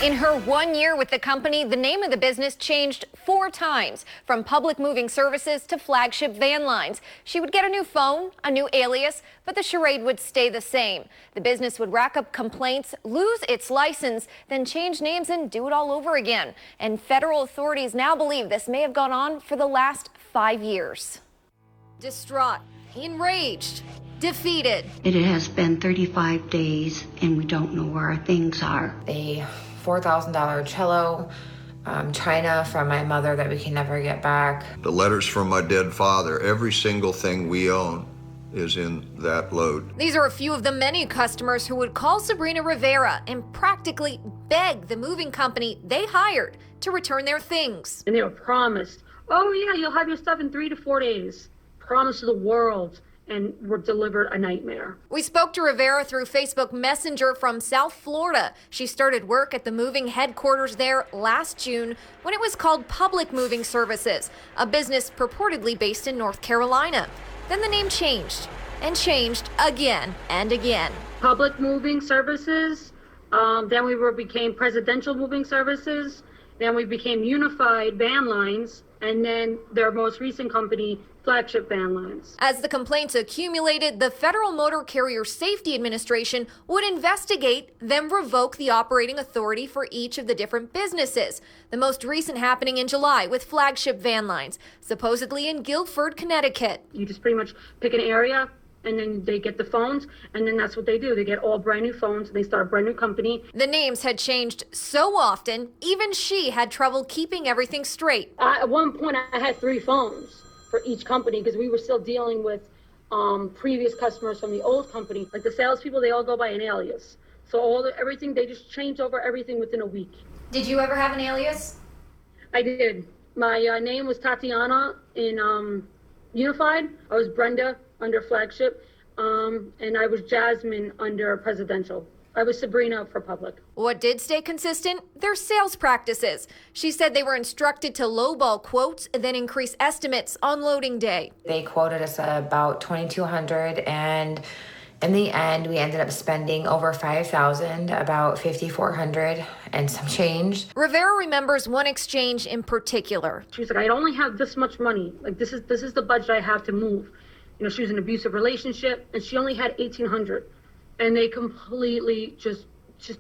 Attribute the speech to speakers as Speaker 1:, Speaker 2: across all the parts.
Speaker 1: In her 1 year with the company, the name of the business changed 4 times, from Public Moving Services to Flagship Van Lines. She would get a new phone, a new alias, but the charade would stay the same. The business would rack up complaints, lose its license, then change names and do it all over again. And federal authorities now believe this may have gone on for the last 5 years. Distraught, enraged, defeated.
Speaker 2: It has been 35 days and we don't know where our things are.
Speaker 3: A $4,000 cello, china from my mother that we can never get back.
Speaker 4: The letters from my dead father, every single thing we own is in that load.
Speaker 1: These are a few of the many customers who would call Sabrina Rivera and practically beg the moving company they hired to return their things.
Speaker 5: And they were promised, oh yeah, you'll have your stuff in 3 to 4 days. Promise to the world. And were delivered a nightmare.
Speaker 1: We spoke to Rivera through Facebook Messenger from South Florida. She started work at the moving headquarters there last June when it was called Public Moving Services, a business purportedly based in North Carolina. Then the name changed and changed again and again.
Speaker 5: Public Moving Services, then we became Presidential Moving Services, then we became Unified Van Lines, and then their most recent company, Flagship Van Lines.
Speaker 1: As the complaints accumulated, the Federal Motor Carrier Safety Administration would investigate, then revoke the operating authority for each of the different businesses. The most recent happening in July with Flagship Van Lines, supposedly in Guilford, Connecticut.
Speaker 5: You just pretty much pick an area, and then they get the phones, and then that's what they do. They get all brand new phones, and they start a brand new company.
Speaker 1: The names had changed so often, even she had trouble keeping everything straight.
Speaker 5: At one point, I had 3 phones for each company because we were still dealing with previous customers from the old company. Like the salespeople, they all go by an alias. So everything, they just changed over everything within a week.
Speaker 1: Did you ever have an alias?
Speaker 5: I did. My name was Tatiana in Unified. I was Brenda under Flagship, and I was Jasmine under Presidential. I was Sabrina for Public.
Speaker 1: What did stay consistent? Their sales practices. She said they were instructed to lowball quotes, then increase estimates on loading day.
Speaker 3: They quoted us about $2,200, and in the end, we ended up spending over $5,000, about $5,400 and some change.
Speaker 1: Rivera remembers one exchange in particular.
Speaker 5: She was like, I only have this much money. Like, this is the budget I have to move. You know, she was in an abusive relationship, and she only had $1,800. And they completely just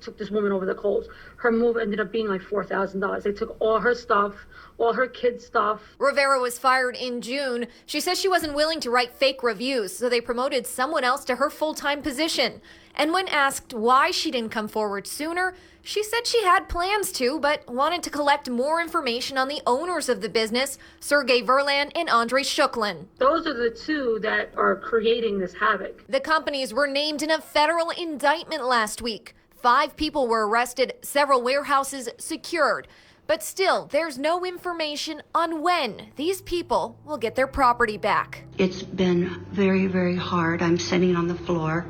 Speaker 5: took this woman over the coals. Her move ended up being like $4,000. They took all her stuff, all her kids' stuff.
Speaker 1: Rivera was fired in June. She says she wasn't willing to write fake reviews, so they promoted someone else to her full-time position. And when asked why she didn't come forward sooner, she said she had plans to, but wanted to collect more information on the owners of the business, Sergey Verlan and Andrei Shuklin.
Speaker 5: Those are the 2 that are creating this havoc.
Speaker 1: The companies were named in a federal indictment last week. 5 people were arrested, several warehouses secured. But still, there's no information on when these people will get their property back.
Speaker 2: It's been very, very hard. I'm sitting on the floor.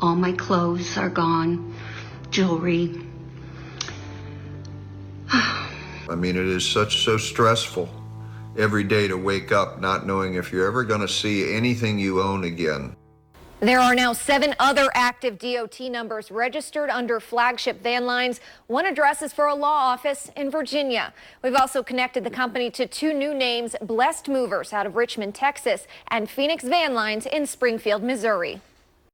Speaker 2: All my clothes are gone, jewelry.
Speaker 4: I mean, it is so stressful every day to wake up not knowing if you're ever going to see anything you own again.
Speaker 1: There are now 7 other active DOT numbers registered under Flagship Van Lines. One address is for a law office in Virginia. We've also connected the company to 2 new names, Blessed Movers out of Richmond, Texas, and Phoenix Van Lines in Springfield, Missouri.